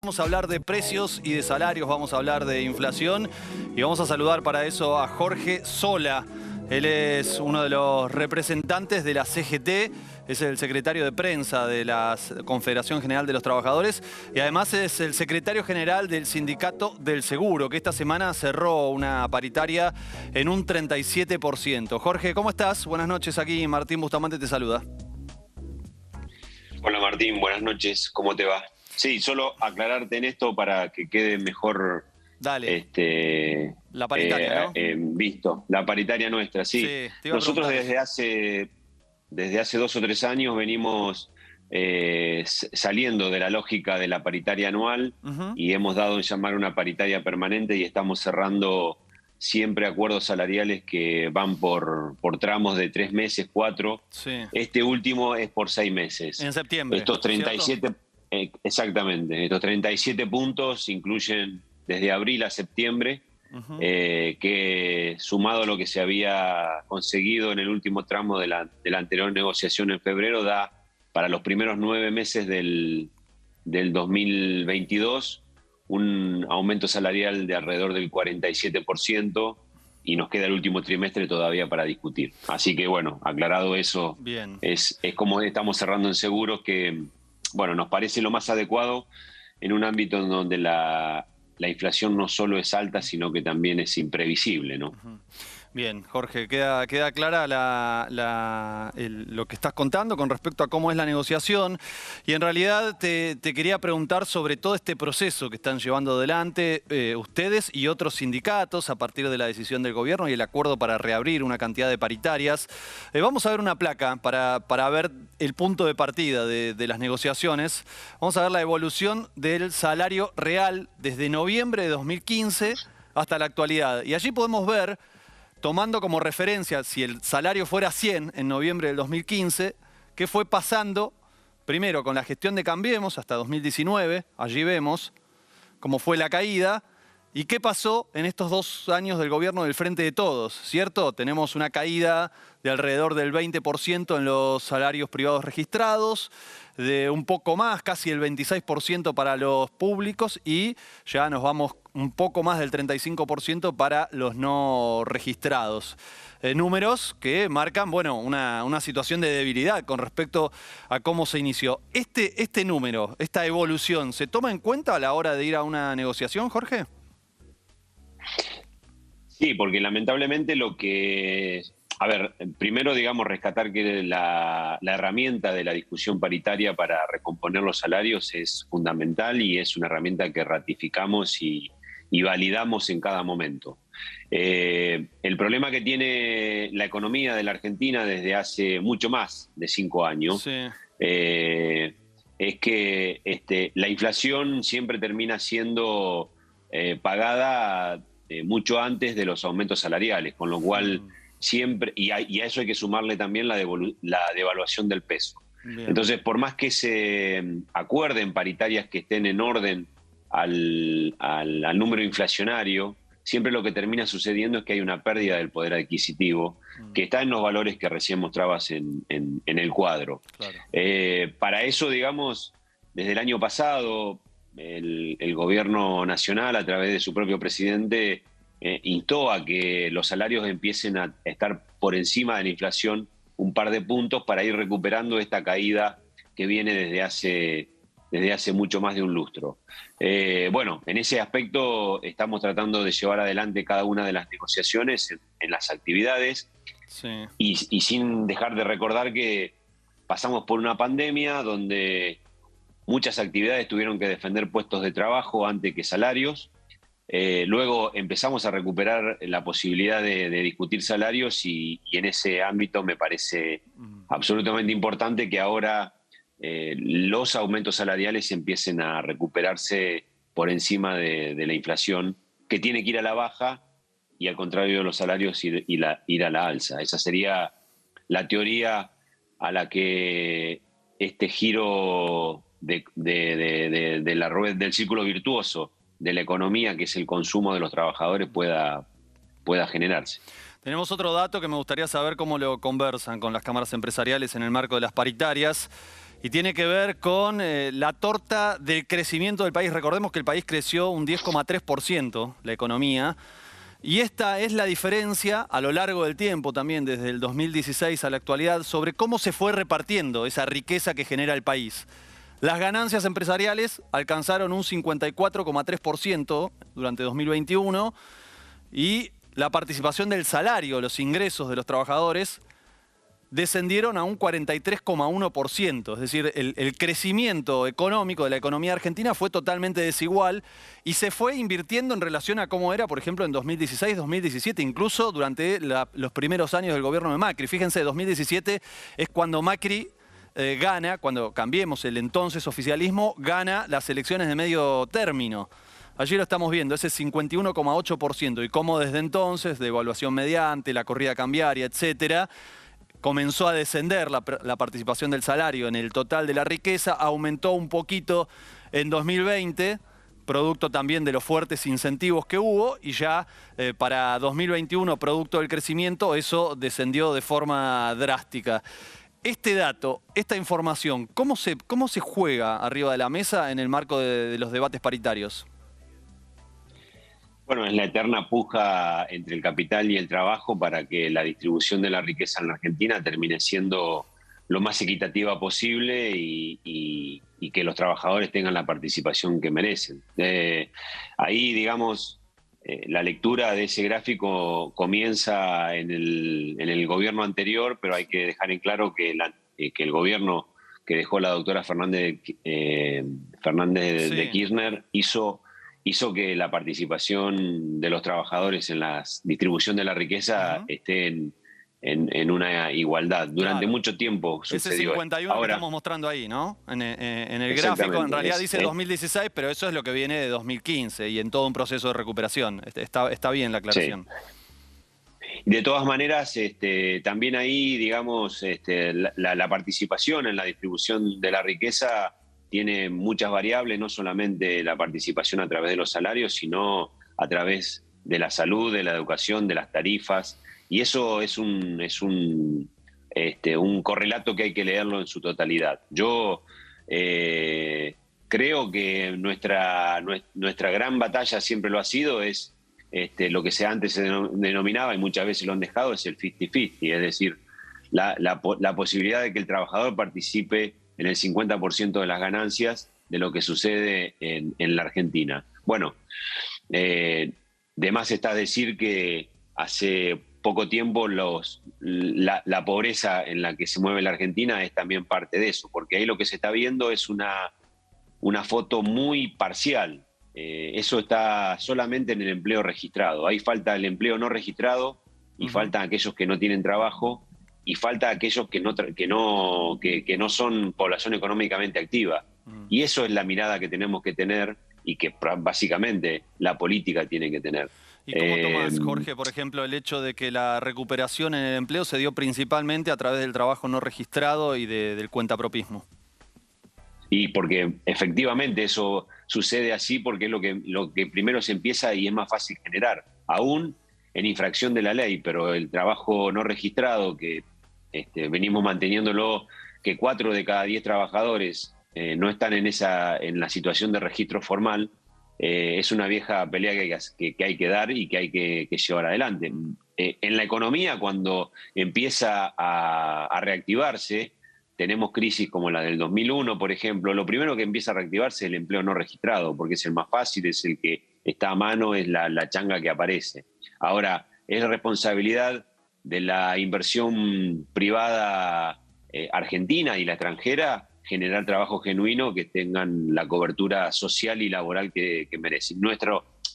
Vamos a hablar de precios y de salarios, vamos a hablar de inflación y vamos a saludar para eso a Jorge Sola. Él es uno de los representantes de la CGT, es el secretario de prensa de la Confederación General de los Trabajadores y además es el secretario general del Sindicato del Seguro, que esta semana cerró una paritaria en un 37%. Jorge, ¿cómo estás? Buenas noches, aquí Martín Bustamante te saluda. Hola Martín, buenas noches, ¿cómo te va? Sí, solo aclararte en esto para que quede mejor Dale, la paritaria, ¿no? visto. La paritaria nuestra, Sí, sí. te iba a Nosotros preguntar desde hace 2 o 3 años venimos saliendo de la lógica de la paritaria anual y hemos dado en llamar una paritaria permanente y estamos cerrando siempre acuerdos salariales que van por tramos de 3 meses, 4. Sí. Este último es por 6 meses. En septiembre, Estos 37, exactamente, estos 37 puntos incluyen desde abril a septiembre, que sumado a lo que se había conseguido en el último tramo de la anterior negociación en febrero, da para los primeros 9 meses del 2022 un aumento salarial de alrededor del 47% y nos queda el último trimestre todavía para discutir. Así que bueno, aclarado eso, bien. es como estamos cerrando en seguros que, bueno, nos parece lo más adecuado en un ámbito en donde la inflación no solo es alta, sino que también es imprevisible, ¿no? Bien, Jorge, queda clara lo que estás contando con respecto a cómo es la negociación. Y en realidad te quería preguntar sobre todo este proceso que están llevando adelante ustedes y otros sindicatos a partir de la decisión del gobierno y el acuerdo para reabrir una cantidad de paritarias. Vamos a ver una placa para ver el punto de partida de las negociaciones. Vamos a ver la evolución del salario real desde noviembre de 2015 hasta la actualidad. Y allí podemos ver, tomando como referencia, si el salario fuera 100 en noviembre del 2015, ¿qué fue pasando? Primero con la gestión de Cambiemos hasta 2019, allí vemos cómo fue la caída, y qué pasó en estos 2 años del gobierno del Frente de Todos, ¿cierto? Tenemos una caída de alrededor del 20% en los salarios privados registrados, de un poco más, casi el 26% para los públicos, y ya nos vamos un poco más del 35% para los no registrados. Números que marcan, bueno, una situación de debilidad con respecto a cómo se inició. Este número, esta evolución, ¿se toma en cuenta a la hora de ir a una negociación, Jorge? Sí, porque lamentablemente a ver, primero digamos rescatar que la herramienta de la discusión paritaria para recomponer los salarios es fundamental y es una herramienta que ratificamos y validamos en cada momento. El problema que tiene la economía de la Argentina desde hace mucho más de 5 años, Sí. es que la inflación siempre termina siendo pagada mucho antes de los aumentos salariales, con lo cual siempre, y a eso hay que sumarle también la devaluación del peso. Bien. Entonces, por más que se acuerden paritarias que estén en orden al número inflacionario, siempre lo que termina sucediendo es que hay una pérdida del poder adquisitivo que está en los valores que recién mostrabas en el cuadro. Claro. Para eso, digamos, desde el año pasado, el gobierno nacional, a través de su propio presidente, instó a que los salarios empiecen a estar por encima de la inflación un par de puntos para ir recuperando esta caída que viene desde hace mucho más de un lustro. Bueno, en ese aspecto estamos tratando de llevar adelante cada una de las negociaciones en las actividades. Sí. Y sin dejar de recordar que pasamos por una pandemia donde muchas actividades tuvieron que defender puestos de trabajo antes que salarios. Luego empezamos a recuperar la posibilidad de discutir salarios y en ese ámbito me parece absolutamente importante que ahora los aumentos salariales empiecen a recuperarse por encima de la inflación, que tiene que ir a la baja y al contrario de los salarios ir a la alza. Esa sería la teoría a la que este giro de la rueda del círculo virtuoso de la economía, que es el consumo de los trabajadores, pueda generarse. Tenemos otro dato que me gustaría saber cómo lo conversan con las cámaras empresariales en el marco de las paritarias, y tiene que ver con la torta del crecimiento del país. Recordemos que el país creció un 10,3%, la economía, y esta es la diferencia a lo largo del tiempo también, desde el 2016 a la actualidad, sobre cómo se fue repartiendo esa riqueza que genera el país. Las ganancias empresariales alcanzaron un 54,3% durante 2021 y la participación del salario, los ingresos de los trabajadores, descendieron a un 43,1%. Es decir, el crecimiento económico de la economía argentina fue totalmente desigual y se fue invirtiendo en relación a cómo era, por ejemplo, en 2016, 2017, incluso durante los primeros años del gobierno de Macri. Fíjense, 2017 es cuando Macri gana, cuando Cambiemos, el entonces oficialismo, gana las elecciones de medio término. Allí lo estamos viendo, ese 51,8%, y cómo desde entonces, devaluación mediante, la corrida cambiaria, etcétera, comenzó a descender la participación del salario en el total de la riqueza, aumentó un poquito en 2020, producto también de los fuertes incentivos que hubo, y ya para 2021, producto del crecimiento, eso descendió de forma drástica. Este dato, esta información, ¿cómo se juega arriba de la mesa en el marco de los debates paritarios? Bueno, es la eterna puja entre el capital y el trabajo para que la distribución de la riqueza en la Argentina termine siendo lo más equitativa posible y que los trabajadores tengan la participación que merecen. Ahí, digamos, la lectura de ese gráfico comienza en el gobierno anterior, pero hay que dejar en claro que el gobierno que dejó la doctora Fernández Sí. de Kirchner hizo que la participación de los trabajadores en la distribución de la riqueza esté en una igualdad. Durante mucho tiempo sucedió. Ese 51 Ahora, que estamos mostrando ahí, ¿no? En el gráfico, en realidad dice 2016, pero eso es lo que viene de 2015 y en todo un proceso de recuperación. Está bien la aclaración. Sí. De todas maneras, también ahí, digamos, la participación en la distribución de la riqueza tiene muchas variables, no solamente la participación a través de los salarios, sino a través de la salud, de la educación, de las tarifas, y eso es un correlato que hay que leerlo en su totalidad. Yo creo que nuestra gran batalla siempre lo ha sido, es lo que antes se denominaba, y muchas veces lo han dejado, es el 50-50, es decir, la posibilidad de que el trabajador participe en el 50% de las ganancias de lo que sucede en la Argentina. Bueno, de más está decir que hace poco tiempo la pobreza en la que se mueve la Argentina es también parte de eso, porque ahí lo que se está viendo es una foto muy parcial. Eso está solamente en el empleo registrado. Ahí falta el empleo no registrado y faltan aquellos que no tienen trabajo, y falta aquellos que no son población económicamente activa. Y eso es la mirada que tenemos que tener y que básicamente la política tiene que tener. ¿Y cómo tomás, Jorge, por ejemplo, el hecho de que la recuperación en el empleo se dio principalmente a través del trabajo no registrado y del cuentapropismo? Y porque efectivamente eso sucede así, porque es lo que primero se empieza y es más fácil generar, aún en infracción de la ley, pero el trabajo no registrado, que venimos manteniéndolo, que 4 de cada 10 trabajadores no están en la situación de registro formal, es una vieja pelea que hay que dar y que hay que llevar adelante. En la economía, cuando empieza a reactivarse, tenemos crisis como la del 2001, por ejemplo, lo primero que empieza a reactivarse es el empleo no registrado, porque es el más fácil, es el que está a mano, es la changa que aparece. Ahora, es responsabilidad de la inversión privada argentina y la extranjera generar trabajo genuino que tengan la cobertura social y laboral que merecen.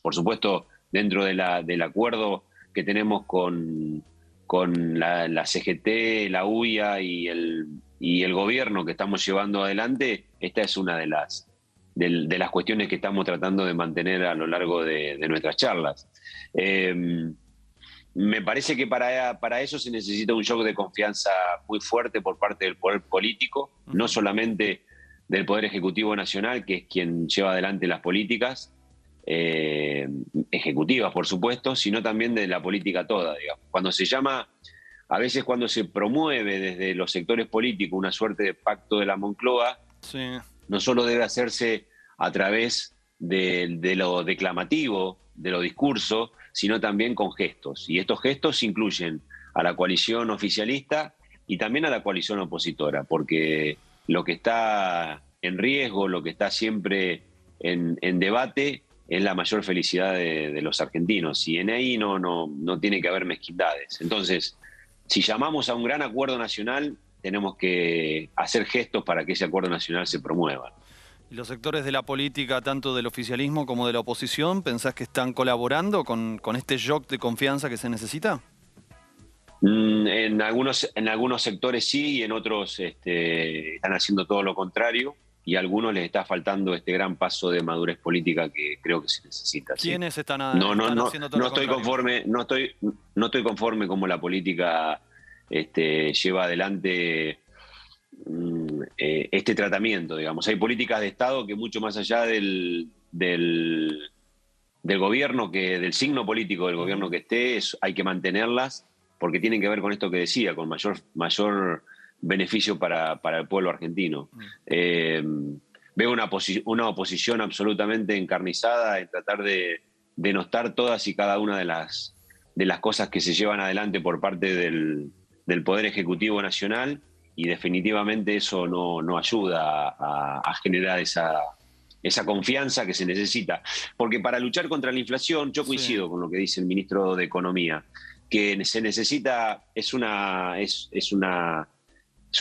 Por supuesto, dentro del acuerdo que tenemos con la CGT, la UIA y el gobierno que estamos llevando adelante, esta es una de las cuestiones que estamos tratando de mantener a lo largo de nuestras charlas. Me parece que para eso se necesita un shock de confianza muy fuerte por parte del poder político, no solamente del Poder Ejecutivo Nacional, que es quien lleva adelante las políticas ejecutivas, por supuesto, sino también de la política toda, digamos. Cuando se llama a veces cuando se promueve desde los sectores políticos una suerte de pacto de la Moncloa, Sí. no solo debe hacerse a través de lo declamativo, de los discursos, sino también con gestos. Y estos gestos incluyen a la coalición oficialista y también a la coalición opositora, porque lo que está en riesgo, lo que está siempre en debate, es la mayor felicidad de los argentinos. Y en ahí no tiene que haber mezquindades. Entonces, si llamamos a un gran acuerdo nacional, tenemos que hacer gestos para que ese acuerdo nacional se promueva. ¿Y los sectores de la política, tanto del oficialismo como de la oposición, pensás que están colaborando con este shock de confianza que se necesita? En algunos sectores sí y en otros están haciendo todo lo contrario y a algunos les está faltando este gran paso de madurez política que creo que se necesita. Sí. ¿Quiénes están No haciendo todo lo estoy contrario? conforme, no estoy conforme como la política lleva adelante este tratamiento, digamos. Hay políticas de Estado que mucho más allá del gobierno, del signo político del gobierno que esté, hay que mantenerlas porque tienen que ver con esto que decía, con mayor beneficio para el pueblo argentino. Veo una oposición absolutamente encarnizada en tratar de denostar todas y cada una de las cosas que se llevan adelante por parte del Poder Ejecutivo Nacional, y definitivamente eso no ayuda a generar esa confianza que se necesita. Porque para luchar contra la inflación, yo coincido con lo que dice el ministro de Economía, que se necesita, es un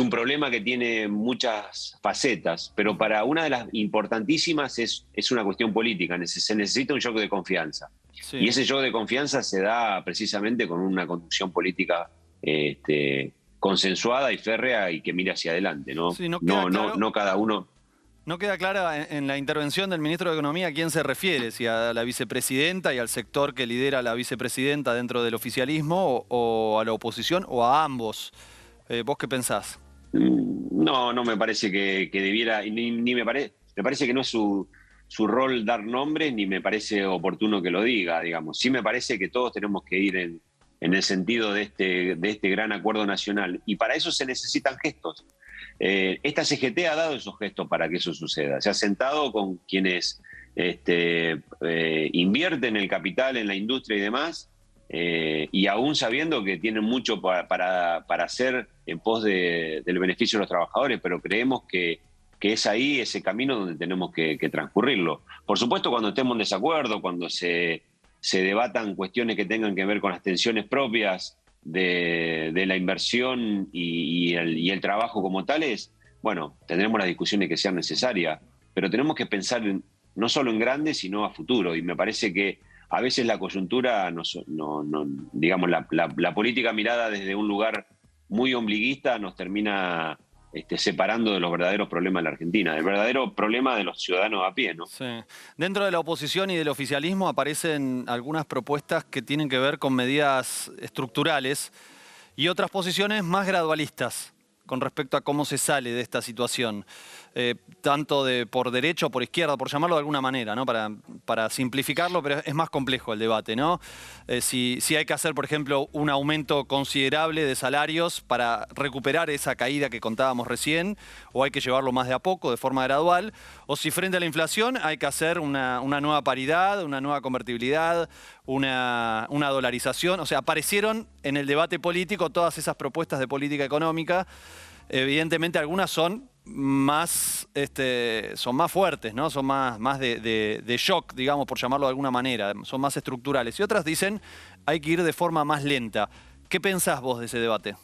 problema que tiene muchas facetas, pero para una de las importantísimas es una cuestión política. Se necesita un shock de confianza. Sí. Y ese shock de confianza se da precisamente con una conducción política consensuada y férrea y que mire hacia adelante, ¿no? Sí, no queda claro. No cada uno. No queda clara en la intervención del ministro de Economía a quién se refiere, si a la vicepresidenta y al sector que lidera la vicepresidenta dentro del oficialismo, o a la oposición, o a ambos. ¿Vos qué pensás? No me parece que debiera, ni me parece que no es su rol dar nombres, ni me parece oportuno que lo diga, digamos. Sí me parece que todos tenemos que ir en el sentido de este gran acuerdo nacional, y para eso se necesitan gestos. Esta CGT ha dado esos gestos para que eso suceda. Se ha sentado con quienes invierten el capital en la industria y demás, y aún sabiendo que tienen mucho para hacer en pos del beneficio de los trabajadores, pero creemos que es ahí ese camino donde tenemos que transcurrirlo. Por supuesto, cuando estemos en desacuerdo, cuando se debatan cuestiones que tengan que ver con las tensiones propias de la inversión y el trabajo como tales, bueno, tendremos las discusiones que sean necesarias, pero tenemos que pensar no solo en grande, sino a futuro, y me parece que a veces la coyuntura, digamos, la política mirada desde un lugar muy ombliguista nos termina separando de los verdaderos problemas de la Argentina, del verdadero problema de los ciudadanos a pie, ¿no? Sí. Dentro de la oposición y del oficialismo aparecen algunas propuestas que tienen que ver con medidas estructurales y otras posiciones más gradualistas con respecto a cómo se sale de esta situación, tanto por derecha o por izquierda, por llamarlo de alguna manera, ¿no? Para simplificarlo, pero es más complejo el debate, ¿no? Si hay que hacer, por ejemplo, un aumento considerable de salarios para recuperar esa caída que contábamos recién, o hay que llevarlo más de a poco, de forma gradual, o si frente a la inflación hay que hacer una nueva paridad, una nueva convertibilidad, una dolarización. O sea, aparecieron en el debate político todas esas propuestas de política económica. Evidentemente algunas son más fuertes, ¿no? Son más de shock, digamos, por llamarlo de alguna manera, son más estructurales. Y otras dicen hay que ir de forma más lenta. ¿Qué pensás vos de ese debate?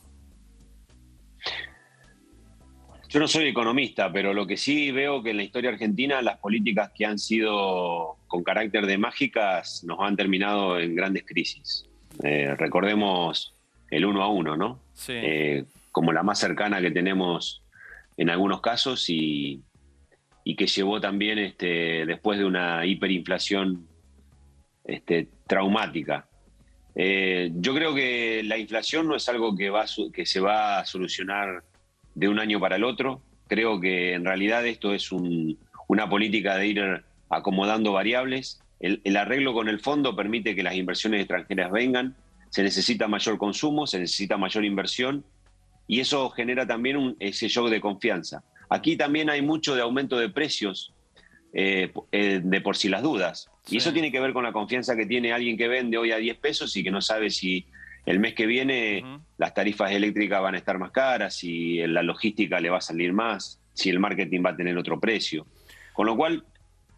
Yo no soy economista, pero lo que sí veo que en la historia argentina las políticas que han sido con carácter de mágicas nos han terminado en grandes crisis. Recordemos el 1 a 1, ¿no? Sí. Como la más cercana que tenemos en algunos casos, y que llevó también después de una hiperinflación traumática. Yo creo que la inflación no es algo que se va a solucionar de un año para el otro. Creo que en realidad esto es una política de ir acomodando variables. El arreglo con el fondo permite que las inversiones extranjeras vengan, se necesita mayor consumo, se necesita mayor inversión y eso genera también ese shock de confianza. Aquí también hay mucho de aumento de precios de por sí las dudas. Sí. Y eso tiene que ver con la confianza que tiene alguien que vende hoy a 10 pesos y que no sabe si el mes que viene las tarifas eléctricas van a estar más caras, si la logística le va a salir más, si el marketing va a tener otro precio. Con lo cual,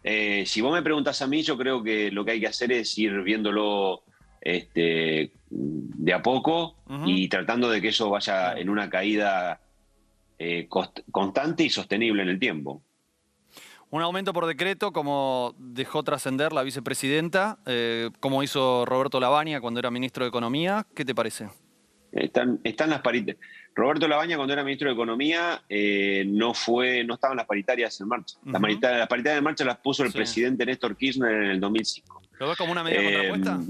si vos me preguntás a mí, yo creo que lo que hay que hacer es ir viéndolo de a poco y tratando de que eso vaya en una caída constante y sostenible en el tiempo. Un aumento por decreto, como dejó trascender la vicepresidenta, como hizo Roberto Lavagna cuando era ministro de Economía. ¿Qué te parece? Están las paritarias. Roberto Lavagna, cuando era ministro de Economía, no estaban las paritarias en marcha. Las paritarias en marcha las puso el presidente Néstor Kirchner en el 2005. ¿Lo ves como una medida contrapuesta?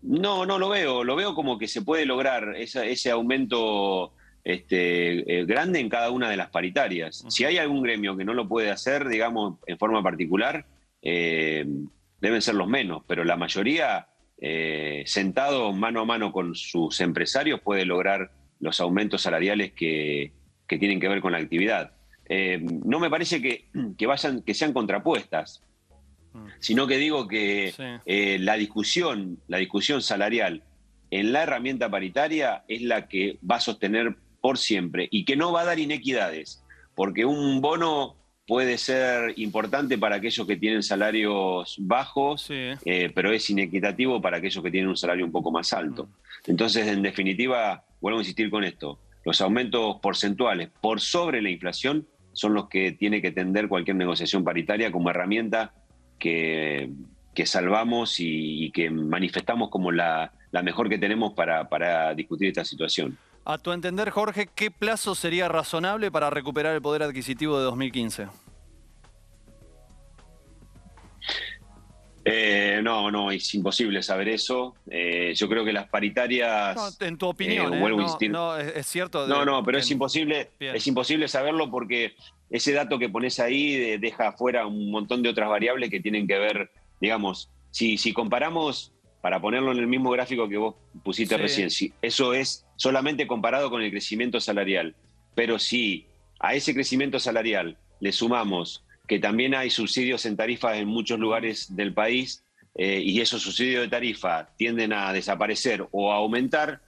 No lo veo como que se puede lograr ese aumento grande en cada una de las paritarias. Si hay algún gremio que no lo puede hacer, digamos, en forma particular, deben ser los menos, pero la mayoría, sentado mano a mano con sus empresarios, puede lograr los aumentos salariales que tienen que ver con la actividad. No me parece que sean contrapuestas, sino que digo que la discusión salarial en la herramienta paritaria es la que va a sostener por siempre y que no va a dar inequidades, porque un bono puede ser importante para aquellos que tienen salarios bajos, pero es inequitativo para aquellos que tienen un salario un poco más alto. Entonces, en definitiva, vuelvo a insistir con esto, los aumentos porcentuales por sobre la inflación son los que tiene que tender cualquier negociación paritaria como herramienta que salvamos y que manifestamos como la mejor que tenemos para discutir esta situación. A tu entender, Jorge, ¿qué plazo sería razonable para recuperar el poder adquisitivo de 2015? No, es imposible saber eso. Yo creo que las paritarias... No, en tu opinión, vuelvo a insistir. No, es cierto. Pero es imposible saberlo porque ese dato que pones ahí deja afuera un montón de otras variables que tienen que ver, digamos, si comparamos, para ponerlo en el mismo gráfico que vos pusiste recién, si eso es solamente comparado con el crecimiento salarial, pero si a ese crecimiento salarial le sumamos que también hay subsidios en tarifas en muchos lugares del país y esos subsidios de tarifa tienden a desaparecer o a aumentar,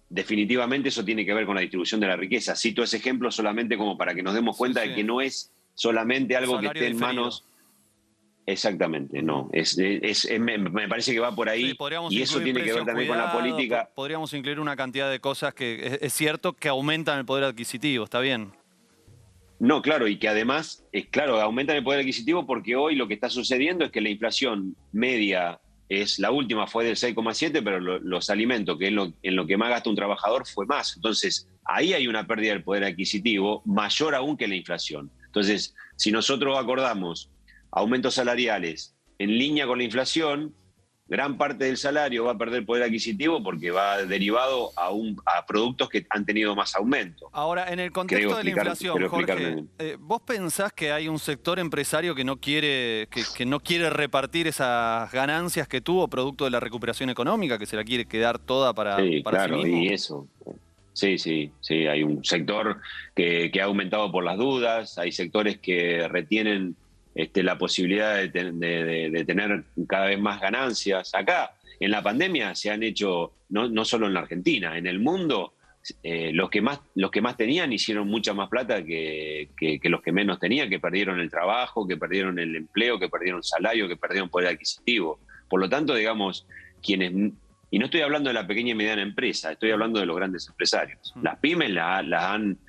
definitivamente eso tiene que ver con la distribución de la riqueza. Cito ese ejemplo solamente como para que nos demos cuenta de que no es solamente algo que esté en manos... Exactamente, no. Me parece que va por ahí y eso tiene que ver también con la política. Podríamos incluir una cantidad de cosas que es cierto que aumentan el poder adquisitivo, está bien. No, claro, y que además, aumentan el poder adquisitivo porque hoy lo que está sucediendo es que la inflación media la última fue del 6,7, pero los alimentos, que es en lo que más gasta un trabajador, fue más. Entonces, ahí hay una pérdida del poder adquisitivo mayor aún que la inflación. Entonces, si nosotros acordamos aumentos salariales en línea con la inflación, gran parte del salario va a perder poder adquisitivo porque va derivado a productos que han tenido más aumento. Ahora, en el contexto de la inflación, Jorge, ¿vos pensás que hay un sector empresario que no quiere repartir esas ganancias que tuvo producto de la recuperación económica, que se la quiere quedar toda para sí mismo? Y eso. Sí, hay un sector que ha aumentado por las dudas, hay sectores que retienen la posibilidad de tener cada vez más ganancias. Acá, en la pandemia, se han hecho, no solo en la Argentina, en el mundo, los que más tenían hicieron mucha más plata que los que menos tenían, que perdieron el trabajo, que perdieron el empleo, que perdieron salario, que perdieron poder adquisitivo. Por lo tanto, digamos, y no estoy hablando de la pequeña y mediana empresa, estoy hablando de los grandes empresarios. Las pymes las han...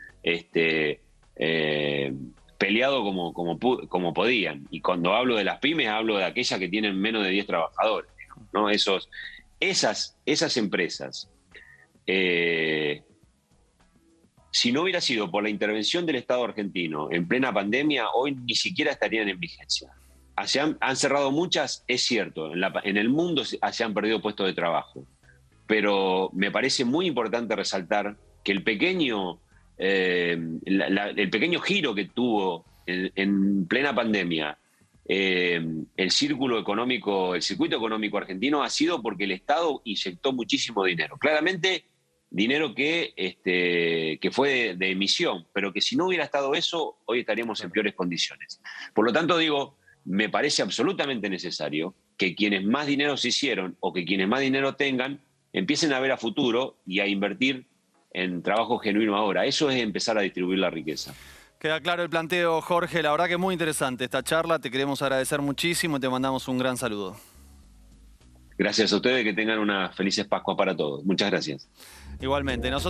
peleado como podían. Y cuando hablo de las pymes, hablo de aquellas que tienen menos de 10 trabajadores, ¿no? Esas empresas, si no hubiera sido por la intervención del Estado argentino en plena pandemia, hoy ni siquiera estarían en vigencia. Han cerrado muchas, es cierto, en el mundo se han perdido puestos de trabajo, pero me parece muy importante resaltar que el pequeño giro que tuvo en plena pandemia el círculo económico, el circuito económico argentino ha sido porque el Estado inyectó muchísimo dinero. Claramente, dinero que fue de emisión, pero que si no hubiera estado eso, hoy estaríamos en peores condiciones. Por lo tanto, digo, me parece absolutamente necesario que quienes más dinero se hicieron o que quienes más dinero tengan empiecen a ver a futuro y a invertir en trabajo genuino ahora. Eso es empezar a distribuir la riqueza. Queda claro el planteo, Jorge. La verdad que es muy interesante esta charla. Te queremos agradecer muchísimo y te mandamos un gran saludo. Gracias a ustedes, que tengan unas felices Pascuas para todos. Muchas gracias. Igualmente, nosotros